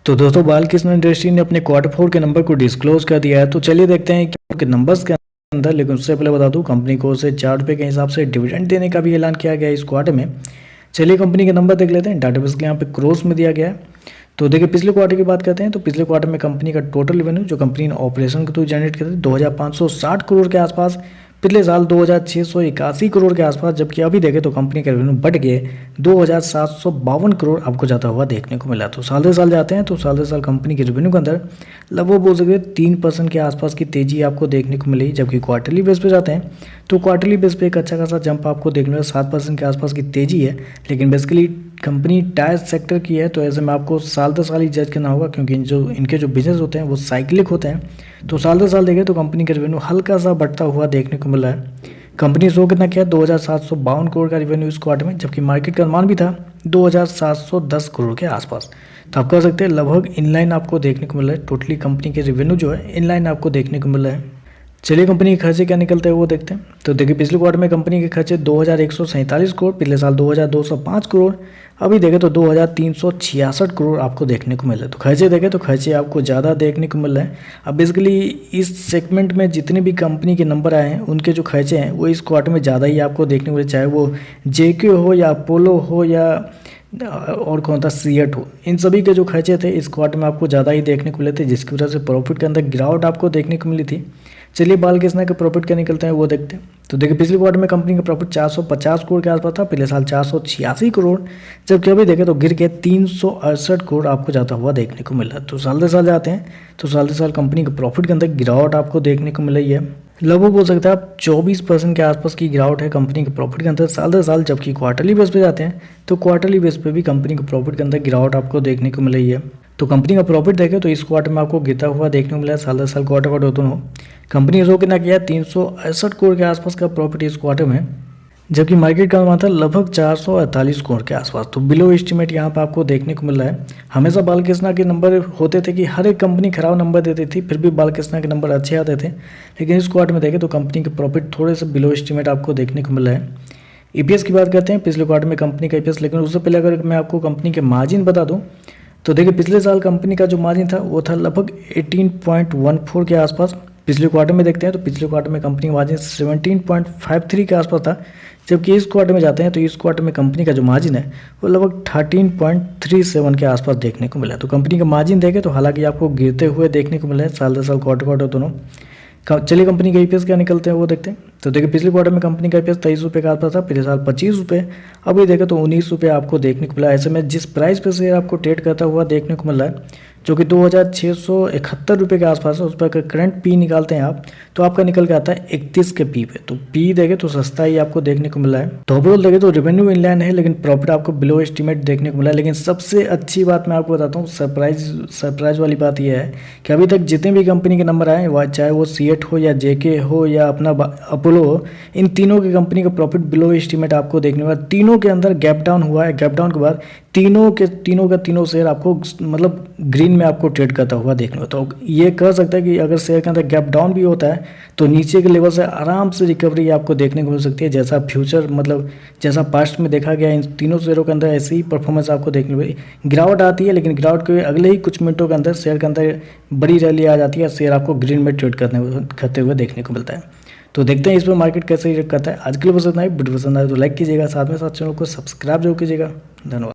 तो दोस्तों बालकृष्ण इंडस्ट्री ने अपने क्वार्टर 4 के नंबर को डिस्क्लोज कर दिया है। तो चलिए देखते हैं कि उनके नंबर्स के अंदर, लेकिन उससे पहले बता दूं कंपनी को उसे 4 रुपये के हिसाब से डिविडेंड देने का भी ऐलान किया गया है इस क्वार्टर में। चलिए कंपनी के नंबर देख लेते हैं। डाटाबेस के यहाँ पे क्रोस में दिया गया है। तो देखिए पिछले क्वार्टर की बात करते हैं तो पिछले क्वार्टर में कंपनी का टोटल रेवेन्यू जो कंपनी ने ऑपरेशन के थ्रू जनरेट किया था 2560 करोड़ के आसपास, पिछले साल 2681 करोड़ के आसपास, जबकि अभी देखें तो कंपनी का रेवेन्यू बढ़ गए 2752 करोड़ आपको जाता हुआ देखने को मिला। तो साल दर साल जाते हैं तो साल दर साल कंपनी के रेवेन्यू के अंदर लगभग बोल सकते हैं 3% के आसपास की तेजी आपको देखने को मिली। जबकि क्वार्टरली बेस पे जाते हैं तो क्वार्टरली बेस पे एक अच्छा खासा जंप आपको देखने को 7% के आसपास की तेजी है। लेकिन बेसिकली कंपनी टायर सेक्टर की है, तो ऐसे में आपको साल दर साल ही जज करना होगा, क्योंकि इनके जो बिजनेस होते हैं वो साइक्लिक होते हैं। तो साल दर साल देखें तो कंपनी का रेवेन्यू हल्का सा बढ़ता हुआ देखने को मिला है। कंपनी शो कितना किया 2752 करोड़ का रेवेन्यू इस क्वार्टर में, जबकि मार्केट का अनुमान भी था 2710 करोड़ के आसपास। तो आप कह सकते हैं लगभग इनलाइन आपको देखने को मिल रहा है। टोटली कंपनी के रेवेन्यू जो है इनलाइन आपको देखने को मिल रहा है। चलिए कंपनी के खर्चे क्या निकलते हैं वो देखते हैं। तो देखिए पिछले क्वार्टर में कंपनी के खर्चे 2147 करोड़, पिछले साल 2205 करोड़, अभी देखें तो 2366 करोड़ आपको देखने को मिल रहा है। तो खर्चे देखें तो खर्चे आपको ज़्यादा देखने को मिल रहे हैं। अब बेसिकली इस सेगमेंट में जितने भी कंपनी के नंबर आए हैं उनके जो खर्चे हैं वो इस क्वार्टर में ज़्यादा ही आपको देखने को मिले, चाहे वो जेके हो या अपोलो हो या और कौन था सीएट हो। इन सभी के जो खर्चे थे इस क्वार्टर में आपको ज़्यादा ही देखने को मिले थे, जिसकी वजह से प्रॉफिट के अंदर गिरावट आपको देखने को मिली थी। चलिए बालकृष्ण के प्रॉफिट क्या निकलते हैं वो देखते हैं। तो देखिए पिछले क्वार्टर में कंपनी का प्रॉफिट 450 करोड़ के आसपास था, पिछले साल 486 करोड़, जबकि अभी देखें तो गिर के 368 करोड़ आपको जाता हुआ देखने को मिला। तो साल दर साल जाते हैं तो साल दर साल कंपनी के प्रॉफिट के अंदर गिरावट आपको देखने को मिल रही है। लगभग बोल सकते हैं आप 24% के आसपास की गिरावट है कंपनी के प्रॉफिट के अंदर साल दर साल। जबकि क्वार्टरली बेस पे जाते हैं तो क्वार्टरली बेस पे भी कंपनी के प्रॉफिट के अंदर गिरावट आपको देखने को मिल रही है। तो कंपनी का प्रॉफिट देखें तो इस क्वार्टर में आपको गिरता हुआ देखने को मिला है, साल दर साल क्वार्टर दोनों। कंपनी ने शो कितना किया 368 करोड़ के आसपास का प्रॉफिट इस क्वार्टर में, जबकि मार्केट का अनुमान था लगभग 448 करोड़ के आसपास। तो बिलो एस्टीमेट यहाँ पे आपको देखने को मिल रहा है। हमेशा बालकृष्ण के नंबर होते थे कि हर एक कंपनी खराब नंबर देती थी, फिर भी बालकृष्ण के नंबर अच्छे आते थे। लेकिन इस क्वार्टर में देखें तो कंपनी के प्रॉफिट थोड़े से बिलो एस्टीमेट आपको देखने को मिल रहा है। ईपीएस की बात करते हैं पिछले क्वार्टर में कंपनी का ईपीएस, लेकिन उससे पहले अगर मैं आपको कंपनी के मार्जिन बता दूँ तो देखिए पिछले साल कंपनी का जो मार्जिन था वो था लगभग 18.14 के आसपास। पिछले क्वार्टर में देखते हैं तो पिछले क्वार्टर में कंपनी का मार्जिन 17.53 के आसपास था, जबकि इस क्वार्टर में जाते हैं तो इस क्वार्टर में कंपनी का जो मार्जिन है वो लगभग 13.37 के आसपास देखने को मिला। तो कंपनी का मार्जिन देखें तो हालांकि आपको गिरते हुए देखने को मिला है साल दर साल क्वार्टर दोनों। चलिए कंपनी का ईपीएस क्या निकलते हैं वो देखते हैं। तो देखिए पिछले क्वार्टर में कंपनी का ईपीएस 23 रुपये का आसपास था, पिछले साल 25 रुपये, अभी देखें तो 19 रुपये आपको देखने को मिला। ऐसे में जिस प्राइस पे शेयर आपको ट्रेड करता हुआ देखने को मिल रहा है जो कि 2671 रुपये के आसपास है, उस पर करंट पी निकालते हैं आप तो आपका निकल के आता है 31 के पी पे। तो पी देखें तो सस्ता ही आपको देखने को मिला है। तो ओवरऑल देखें तो रेवेन्यू इनलाइन है, लेकिन प्रॉफिट आपको बिलो एस्टीमेट देखने को मिला है। लेकिन सबसे अच्छी बात मैं आपको बताता हूँ, सरप्राइज वाली बात यह है कि अभी तक जितने भी कंपनी के नंबर आए, चाहे वो सीएट हो या जेके हो या अपना अपोलो हो, इन तीनों की कंपनी का प्रॉफिट बिलो एस्टीमेट आपको देखने को मिला। तीनों के अंदर गैप डाउन हुआ है, गैप डाउन के बाद तीनों का तीनों शेयर आपको मतलब ग्रीन में आपको ट्रेड करता हुआ देखने को। तो ये कह सकता है कि अगर शेयर के अंदर गैप डाउन भी होता है तो नीचे के लेवल से आराम से रिकवरी आपको देखने को मिल सकती है, जैसा फ्यूचर मतलब जैसा पास्ट में देखा गया इन तीनों शेयरों के अंदर ऐसी ही परफॉर्मेंस आपको देखने को मिली। गिरावट आती है, लेकिन गिरावट के अगले ही कुछ मिनटों के अंदर शेयर के अंदर बड़ी रैली आ जाती है, शेयर आपको ग्रीन में ट्रेड करते हुए देखने को मिलता है। तो देखते हैं इस पर मार्केट कैसे रिएक्ट करता है। आज के लिए बस इतना ही। वीडियो पसंद आए तो लाइक कीजिएगा, साथ में साथ चैनल को सब्सक्राइब जरूर कीजिएगा। धन्यवाद।